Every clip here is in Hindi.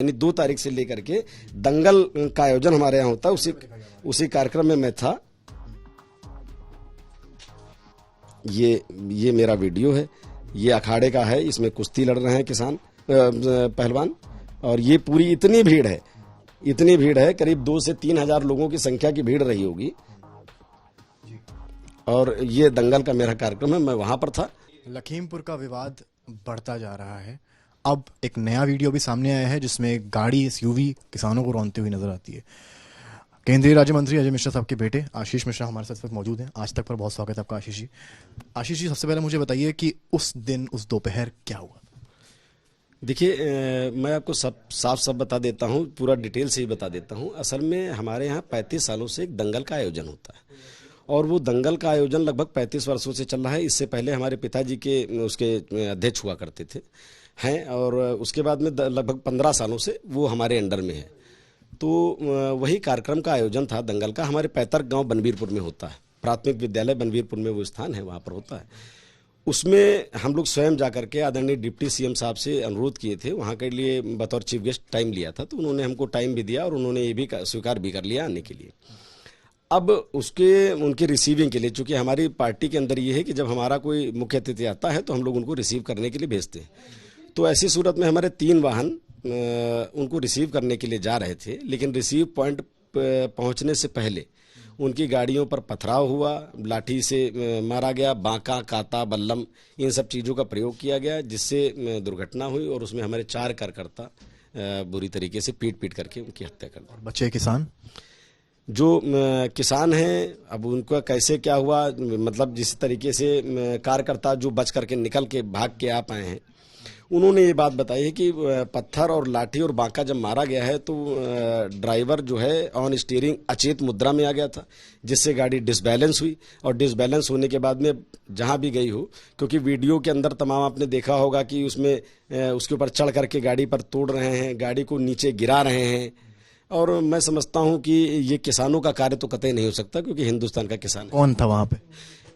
यानी 2 तारीख से लेकर के दंगल का आयोजन हमारे यहाँ होता है। उसी कार्यक्रम में मैं था। ये मेरा वीडियो है, ये अखाड़े का है, इसमें कुश्ती लड़ रहे हैं किसान पहलवान। और ये पूरी इतनी भीड़ है, करीब 2 से 3 हजार लोगों की संख्या की भीड़ रही होगी। और ये दंगल का मेरा कार्यक्रम है, मैं वहां पर था। लखीमपुर का विवाद बढ़ता जा रहा है। अब एक नया वीडियो भी सामने आया है जिसमें एक गाड़ी एसयूवी किसानों को रौंदते हुए नजर आती है। केंद्रीय राज्य मंत्री अजय मिश्रा साहब के बेटे आशीष मिश्रा हमारे साथ इस वक्त मौजूद हैं। आज तक पर बहुत स्वागत है आपका आशीष जी। आशीष जी, सबसे पहले मुझे बताइए कि उस दिन, उस दोपहर क्या हुआ? देखिए, मैं आपको साफ बता देता हूँ, पूरा डिटेल से ही बता देता हूँ। असल में हमारे यहाँ 35 सालों से एक दंगल का आयोजन होता है और वो दंगल का आयोजन लगभग 35 वर्षों से चल रहा है। इससे पहले हमारे पिताजी के उसके अध्यक्ष हुआ करते थे हैं, और उसके बाद में लगभग 15 सालों से वो हमारे अंडर में है। तो वही कार्यक्रम का आयोजन था दंगल का। हमारे पैतृक गांव बनवीरपुर में होता है, प्राथमिक विद्यालय बनवीरपुर में वो स्थान है, वहाँ पर होता है। उसमें हम लोग स्वयं जाकर के आदरणीय डिप्टी सीएम साहब से अनुरोध किए थे, वहाँ के लिए बतौर चीफ गेस्ट टाइम लिया था। तो उन्होंने हमको टाइम भी दिया और उन्होंने ये भी स्वीकार भी कर लिया आने के लिए। अब उनके रिसीविंग के लिए, चूंकि हमारी पार्टी के अंदर ये है कि जब हमारा कोई मुख्य अतिथि आता है तो हम लोग उनको रिसीव करने के लिए भेजते हैं। तो ऐसी सूरत में हमारे 3 वाहन उनको रिसीव करने के लिए जा रहे थे, लेकिन रिसीव पॉइंट पहुंचने से पहले उनकी गाड़ियों पर पथराव हुआ, लाठी से मारा गया, बांका, काता, बल्लम, इन सब चीज़ों का प्रयोग किया गया, जिससे दुर्घटना हुई और उसमें हमारे 4 कार्यकर्ता बुरी तरीके से पीट करके उनकी हत्या कर दी। बच्चे किसान जो किसान हैं, अब उनका कैसे क्या हुआ, मतलब जिस तरीके से कार्यकर्ता जो बच करके निकल के भाग के आ पाए हैं, उन्होंने ये बात बताई है कि पत्थर और लाठी और बांका जब मारा गया है तो ड्राइवर जो है ऑन स्टीयरिंग अचेत मुद्रा में आ गया था, जिससे गाड़ी डिसबैलेंस हुई। और डिसबैलेंस होने के बाद में जहां भी गई हो, क्योंकि वीडियो के अंदर तमाम आपने देखा होगा कि उसमें उसके ऊपर चढ़ करके गाड़ी पर तोड़ रहे हैं, गाड़ी को नीचे गिरा रहे हैं। और मैं समझता हूं कि ये किसानों का कार्य तो कतई नहीं हो सकता, क्योंकि हिंदुस्तान का किसान कौन था वहां पे?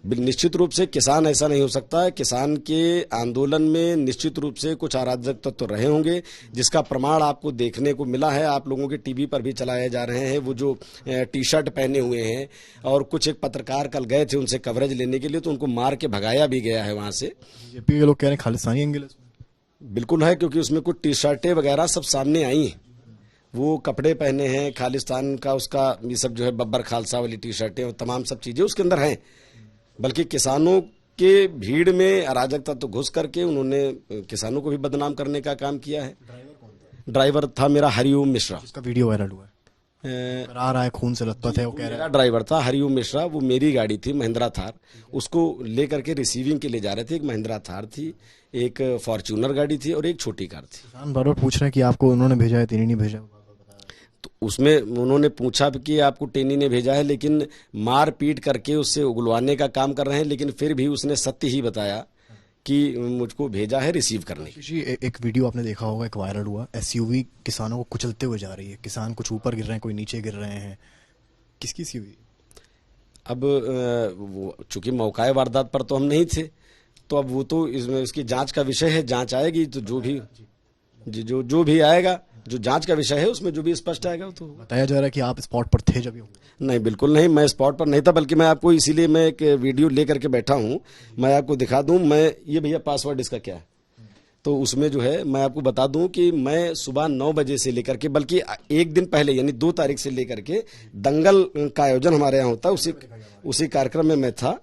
निश्चित रूप से किसान ऐसा नहीं हो सकता है। किसान के आंदोलन में निश्चित रूप से कुछ अराजक तत्व तो रहे होंगे, जिसका प्रमाण आपको देखने को मिला है। आप लोगों के टीवी पर भी चलाए जा रहे हैं वो जो टी शर्ट पहने हुए हैं। और कुछ एक पत्रकार कल गए थे उनसे कवरेज लेने के लिए, तो उनको मार के भगाया भी गया है वहां से। बीजेपी के लोग कह रहे हैं खालिस्तानी एंगल बिल्कुल है, क्योंकि उसमें कुछ टी शर्टें वगैरह सब सामने आई हैं, वो कपड़े पहने हैं खालिस्तान का, उसका ये सब जो है बब्बर खालसा वाली टी शर्टें और तमाम सब चीजें उसके अंदर हैं। बल्कि किसानों के भीड़ में अराजकता तो घुस करके उन्होंने किसानों को भी बदनाम करने का काम किया है। ड्राइवर था मेरा हरिओम मिश्रा, जिसका वीडियो वायरल हुआ है, आ रहा है खून से लथपथ है, वो कह रहा है। ड्राइवर था हरिओम मिश्रा, वो मेरी गाड़ी थी महिंद्रा थार, उसको लेकर के रिसीविंग के लिए जा रहे थे। एक महिंद्रा थार थी, एक फॉर्च्यूनर गाड़ी थी और एक छोटी कार थी। किसान बार बार पूछ रहे हैं कि आपको उन्होंने भेजा है, तेनी नहीं भेजा। तो उसमें उन्होंने पूछा कि आपको टेनी ने भेजा है, लेकिन मार पीट करके उससे उगलवाने का काम कर रहे हैं। लेकिन फिर भी उसने सत्य ही बताया कि मुझको भेजा है रिसीव करने के लिए। एक वीडियो आपने देखा होगा, एक वायरल हुआ, एसयूवी किसानों को कुचलते हुए जा रही है। किसान कुछ ऊपर गिर रहे हैं, कोई नीचे गिर रहे हैं। किसकी एसयूवी? अब वो चूंकि मौका वारदात पर तो हम नहीं थे, तो अब वो तो इसकी जांच का विषय है, जांच आएगी तो जो भी आएगा, जो जांच का विषय है उसमें जो भी स्पष्ट आएगा। तो बताया जा रहा है कि आप स्पॉट पर थे जब? नहीं, बिल्कुल नहीं, मैं स्पॉट पर नहीं था, बल्कि मैं आपको इसीलिए मैं एक वीडियो लेकर के बैठा हूं, मैं आपको दिखा दूं। मैं ये भैया पासवर्ड इसका क्या है, तो उसमें जो है मैं आपको बता दूं कि मैं सुबह 9 बजे से लेकर के, बल्कि एक दिन पहले यानी 2 तारीख से लेकर के दंगल का आयोजन हमारे यहाँ होता है, उसी कार्यक्रम में मैं था।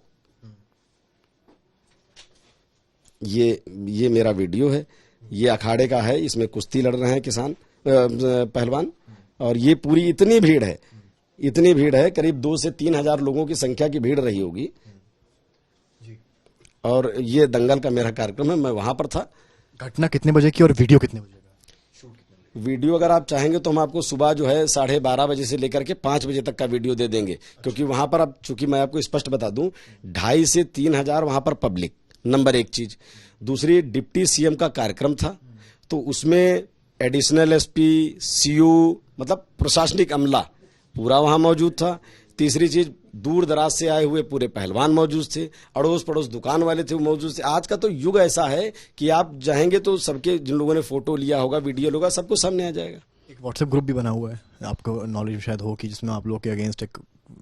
ये मेरा वीडियो है, ये अखाड़े का है, इसमें कुश्ती लड़ रहे हैं किसान पहलवान। और ये पूरी इतनी भीड़ है, करीब 2 से 3 हजार लोगों की संख्या की भीड़ रही होगी। और ये दंगल का मेरा कार्यक्रम है, मैं वहां पर था। घटना कितने बजे की और वीडियो कितने बजे का? वीडियो अगर आप चाहेंगे तो हम आपको सुबह जो है 12:30 बजे से लेकर के 5 बजे तक का वीडियो दे देंगे, क्योंकि वहां पर अब चूंकि मैं आपको स्पष्ट बता दूं, 2.5 से 3 हजार वहां पर पब्लिक, नंबर 1 चीज। दूसरी, डिप्टी सीएम का कार्यक्रम था, तो उसमें एडिशनल एसपी, सीओ, मतलब प्रशासनिक अमला पूरा वहां मौजूद था। तीसरी चीज, दूर दराज से आए हुए पूरे पहलवान मौजूद थे, अड़ोस पड़ोस दुकान वाले थे वो मौजूद थे। आज का तो युग ऐसा है कि आप जाएंगे तो सबके, जिन लोगों ने फोटो लिया होगा, वीडियो होगा, सबको सामने आ जाएगा। एक व्हाट्सएप ग्रुप भी बना हुआ है, आपको नॉलेज शायद हो, कि जिसमें आप लोग के अगेंस्ट एक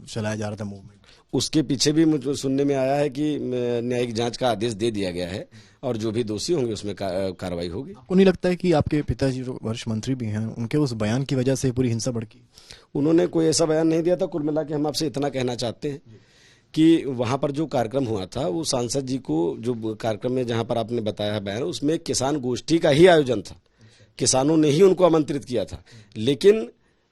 चलाया जा रहा था मूवमेंट। उसके पीछे भी मुझे सुनने में आया है कि न्यायिक जांच का आदेश दे दिया गया है और जो भी दोषी होंगे उसमें कार्रवाई होगी। आपको नहीं लगता है कि आपके पिताजी जो वरिष्ठ मंत्री भी हैं, उनके उस बयान की वजह से पूरी हिंसा भड़की? उन्होंने कोई ऐसा बयान नहीं दिया था। कुल मिला के हम आपसे इतना कहना चाहते हैं कि वहां पर जो कार्यक्रम हुआ था, वो सांसद जी को, जो कार्यक्रम में जहां पर आपने बताया बयान, उसमें किसान गोष्ठी का ही आयोजन था। किसानों ने ही उनको आमंत्रित किया था, लेकिन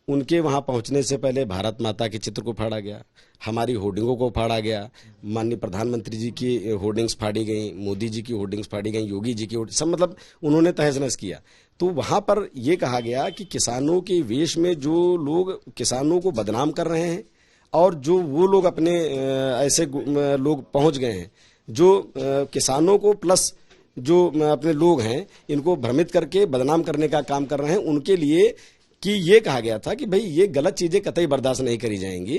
उनके वहां पहुंचने से पहले भारत माता के चित्र को फाड़ा गया, हमारी होर्डिंगों को फाड़ा गया, माननीय प्रधानमंत्री जी की होर्डिंग्स फाड़ी गई, मोदी जी की होर्डिंग्स फाड़ी गई, योगी जी की सब, मतलब उन्होंने तहस नहस किया। तो वहां पर यह कहा गया कि किसानों के वेश में जो लोग किसानों को बदनाम कर रहे हैं, और जो वो लोग अपने ऐसे लोग पहुंच गए हैं जो किसानों को प्लस जो अपने लोग हैं इनको भ्रमित करके बदनाम करने का काम कर रहे हैं, उनके लिए कि ये कहा गया था कि भाई ये गलत चीजें कतई बर्दाश्त नहीं करी जाएंगी।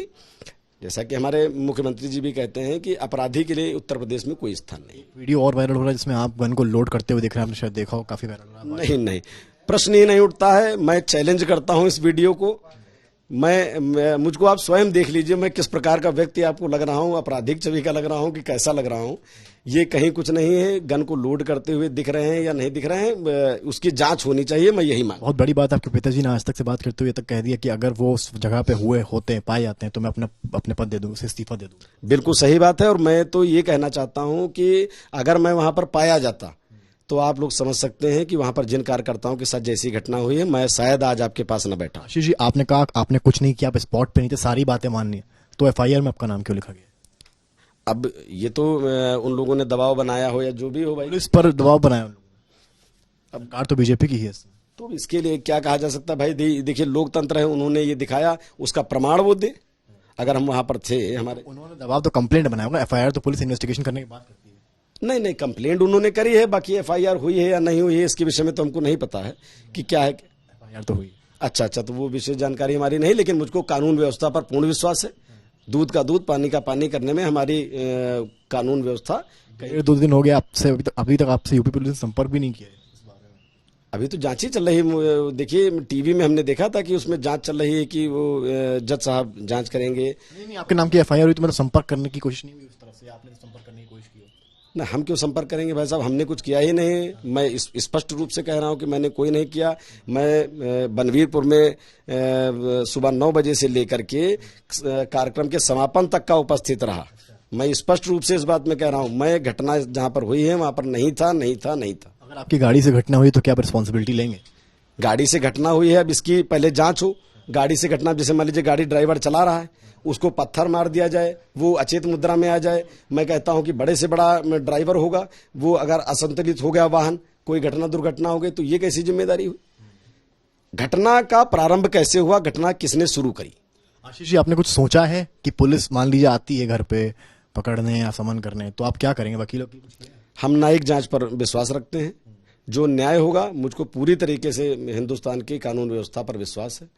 जैसा कि हमारे मुख्यमंत्री जी भी कहते हैं कि अपराधी के लिए उत्तर प्रदेश में कोई स्थान नहीं। वीडियो और वायरल हो रहा है जिसमें आप गन को लोड करते हुए दिख रहे हैं, आपने शायद देखा हो, काफी वायरल हो रहा है। नहीं, प्रश्न ही नहीं उठता है। मैं चैलेंज करता हूं इस वीडियो को। मैं मुझको आप स्वयं देख लीजिए, मैं किस प्रकार का व्यक्ति आपको लग रहा हूं, आपराधिक छवि का लग रहा हूं कि कैसा लग रहा हूं। ये कहीं कुछ नहीं है। गन को लोड करते हुए दिख रहे हैं या नहीं दिख रहे हैं, उसकी जांच होनी चाहिए, मैं यही मांग। बहुत बड़ी बात, आपके पिताजी ने आज तक से बात करते हुए तक कह दिया कि अगर वो उस जगह पे पाए जाते हैं तो मैं अपने पद दे दूं, उसे इस्तीफा दे दूं। बिल्कुल सही बात है। और मैं तो ये कहना चाहता हूं कि अगर मैं वहां पर पाया जाता तो आप लोग समझ सकते हैं कि वहां पर जिन कार्यकर्ताओं के साथ जैसी घटना हुई है, मैं शायद आज आपके पास न बैठा। आशीष जी, आपने कहा आपने कुछ नहीं किया, आप स्पॉट पे नहीं थे, सारी बातें माननी है, तो एफआईआर में आपका नाम क्यों लिखा गया? अब ये तो उन लोगों ने दबाव बनाया हो या जो भी हो भाई, पुलिस पर दबाव बनाया उन लोगों ने। अब कार तो बीजेपी की ही है। तो इसके लिए क्या कहा जा सकता है भाई? देखिए लोकतंत्र है, उन्होंने ये दिखाया, उसका प्रमाण वो दे। अगर हम वहां पर थे, हमारे उन्होंने दबाव तो कंप्लेंट बनाया होगा, एफआईआर तो पुलिस इन्वेस्टिगेशन करने की बात करती है। नहीं, कंप्लेंट उन्होंने करी है, बाकी एफआईआर हुई है या नहीं हुई है इसके विषय में तो हमको नहीं पता है कि क्या है। एफआईआर तो हुई। अच्छा, तो वो विशेष जानकारी हमारी नहीं, लेकिन मुझको कानून व्यवस्था पर पूर्ण विश्वास है। दूध का दूध, पानी का पानी करने में हमारी कानून व्यवस्था। 1.5 दिन हो गया आपसे, अभी तक आपसे यूपी पुलिस ने संपर्क भी नहीं किया है इस बारे में। अभी तो जांच ही चल रही है। देखिए टीवी में हमने देखा था कि उसमें जांच चल रही है कि वो जज साहब जांच करेंगे। नहीं, आपके नाम की एफआईआर हुई तो मतलब संपर्क करने की कोशिश नहीं हुई उस तरफ से? आपने संपर्क करने की कोशिश की? ना, हम क्यों संपर्क करेंगे भाई साहब, हमने कुछ किया ही नहीं। मैं स्पष्ट रूप से कह रहा हूं कि मैंने कोई नहीं किया। मैं बनवीरपुर में सुबह 9 बजे से लेकर के कार्यक्रम के समापन तक का उपस्थित रहा। मैं स्पष्ट रूप से इस बात में कह रहा हूं, मैं घटना जहां पर हुई है वहां पर नहीं था। अगर आपकी गाड़ी से घटना हुई तो क्या आप रिस्पॉन्सिबिलिटी लेंगे? गाड़ी से घटना हुई है, अब इसकी पहले जांच हो। गाड़ी से घटना, जैसे मान लीजिए गाड़ी ड्राइवर चला रहा है, उसको पत्थर मार दिया जाए, वो अचेत मुद्रा में आ जाए, मैं कहता हूं कि बड़े से बड़ा ड्राइवर होगा, वो अगर असंतुलित हो गया वाहन, कोई घटना दुर्घटना हो गई, तो ये कैसी जिम्मेदारी हुई? घटना का प्रारंभ कैसे हुआ, घटना किसने शुरू करी? आशीष जी, आपने कुछ सोचा है कि पुलिस मान लीजिए आती है घर पे पकड़ने या समन करने, तो आप क्या करेंगे? वकीलों की कुछ? हम न्यायिक जांच पर विश्वास रखते हैं। जो न्याय होगा, मुझको पूरी तरीके से हिंदुस्तान की कानून व्यवस्था पर विश्वास है।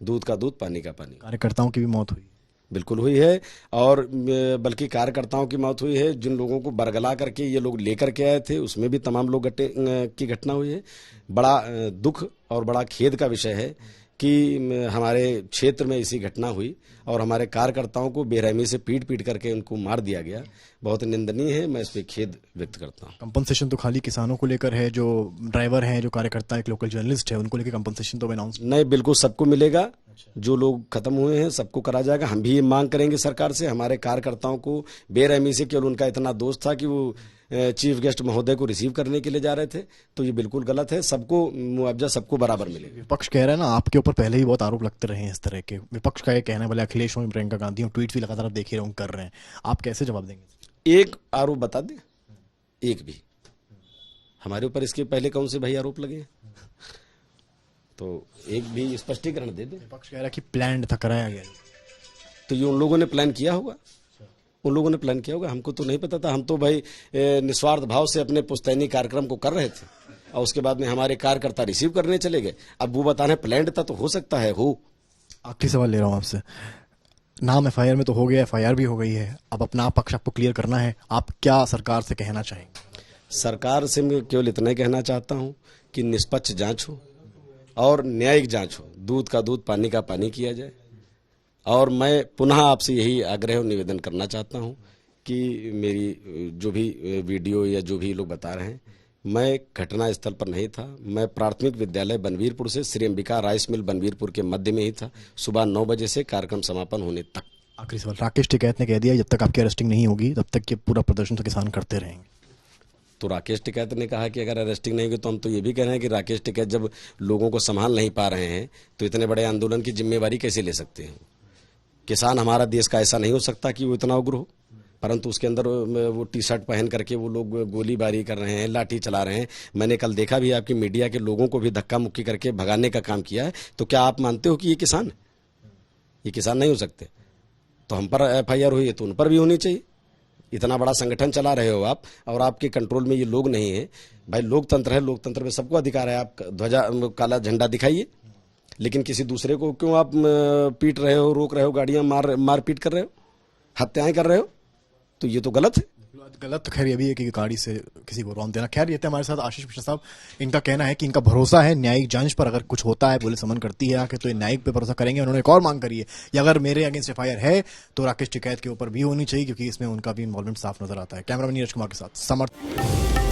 दूध का दूध, पानी का पानी। कार्यकर्ताओं की भी मौत हुई? बिल्कुल हुई है, और बल्कि कार्यकर्ताओं की मौत हुई है। जिन लोगों को बरगला करके ये लोग लेकर के आए थे, उसमें भी तमाम लोग की घटना हुई है। बड़ा दुख और बड़ा खेद का विषय है कि हमारे क्षेत्र में ऐसी घटना हुई और हमारे कार्यकर्ताओं को बेरहमी से पीट करके उनको मार दिया गया। बहुत निंदनीय है, मैं इस पर खेद व्यक्त करता हूँ। कंपनसेशन तो खाली किसानों को लेकर है, जो ड्राइवर हैं, जो कार्यकर्ता, एक लोकल जर्नलिस्ट है, उनको लेकर कंपनसेशन तो अनाउंस नहीं, बिल्कुल सबको मिलेगा। जो लोग खत्म हुए हैं सबको करा जाएगा। हम भी ये मांग करेंगे सरकार से। हमारे कार्यकर्ताओं को बेरहमी से, केवल उनका इतना दोस्त था कि वो चीफ गेस्ट महोदय को रिसीव करने के लिए जा रहे थे, तो ये बिल्कुल गलत है। सबको मुआवजा, सबको बराबर मिलेगा। विपक्ष कह रहा है ना, आपके ऊपर पहले ही बहुत आरोप लगते रहे हैं इस तरह के। विपक्ष का ये कहना है, भले अखिलेश और प्रियंका गांधी हो, ट्वीट भी लगातार आप देख ही रहे कर रहे हैं, आप कैसे जवाब देंगे? एक आरोप बता दें, एक भी हमारे ऊपर इसके पहले कौन से भाई आरोप लगे, तो एक भी स्पष्टीकरण दे दे। विपक्ष कह रहा है कि प्लान था, कराया गया। तो ये उन लोगों ने प्लान किया होगा, हमको तो नहीं पता था। हम तो भाई निस्वार्थ भाव से अपने पुश्तैनी कार्यक्रम को कर रहे थे, और उसके बाद में हमारे कार्यकर्ता रिसीव करने चले गए। अब वो बता रहे प्लान था, तो हो सकता है हो। आखिरी सवाल ले रहा हूं आपसे, नाम एफआईआर में तो हो गया, एफआईआर भी हो गई है, अब अपना पक्ष आपको क्लियर करना है, आप क्या सरकार से कहना चाहेंगे? सरकार से मैं केवल इतना ही कहना चाहता हूं कि निष्पक्ष जांच हो और न्यायिक जांच हो, दूध का दूध पानी का पानी किया जाए। और मैं पुनः आपसे यही आग्रह और निवेदन करना चाहता हूं कि मेरी जो भी वीडियो या जो भी लोग बता रहे हैं, मैं घटना स्थल पर नहीं था। मैं प्राथमिक विद्यालय बनवीरपुर से श्री अंबिका राइस मिल बनवीरपुर के मध्य में ही था, सुबह 9 बजे से कार्यक्रम समापन होने तक। आखिरी सवाल, राकेश टिकैत ने कह दिया जब तक आपकी अरेस्टिंग नहीं होगी तब तक ये पूरा प्रदर्शन तो किसान करते रहेंगे। तो राकेश टिकैत ने कहा कि अगर अरेस्टिंग नहीं होगी तो हम तो ये भी कह रहे हैं कि राकेश टिकैत जब लोगों को संभाल नहीं पा रहे हैं तो इतने बड़े आंदोलन की जिम्मेवारी कैसे ले सकते हैं? किसान हमारा देश का ऐसा नहीं हो सकता कि वो इतना उग्र हो, परंतु उसके अंदर वो टी शर्ट पहन करके वो लोग गोलीबारी कर रहे हैं, लाठी चला रहे हैं। मैंने कल देखा भी, आपकी मीडिया के लोगों को भी धक्का मुक्की करके भगाने का काम किया है। तो क्या आप मानते हो कि ये किसान है? ये किसान नहीं हो सकते। तो हम पर एफआईआर हुई है तो उन पर भी होनी चाहिए। इतना बड़ा संगठन चला रहे हो आप और आपके कंट्रोल में ये लोग नहीं है। भाई लोकतंत्र है, लोकतंत्र में सबको अधिकार है। आप ध्वजा काला झंडा दिखाइए, लेकिन किसी दूसरे को क्यों आप पीट रहे हो, रोक रहे हो, गाड़ियां मार पीट कर रहे हो, हत्याएं कर रहे हो? तो ये तो गलत है। गलत तो खैर ये भी है कि गाड़ी से किसी को रौंद देना। खैर ये थे हमारे साथ आशीष मिश्रा साहब। इनका कहना है कि इनका भरोसा है न्यायिक जांच पर, अगर कुछ होता है, पुलिस समन करती है आके, तो ये न्यायिक पे भरोसा करेंगे। उन्होंने एक और मांग करी है कि अगर मेरे अगेंस्ट एफआईआर है तो राकेश टिकैत के ऊपर भी होनी चाहिए, क्योंकि इसमें उनका भी इन्वॉल्वमेंट साफ नजर आता है। कैमरामैन नीरज कुमार के साथ समर्थ।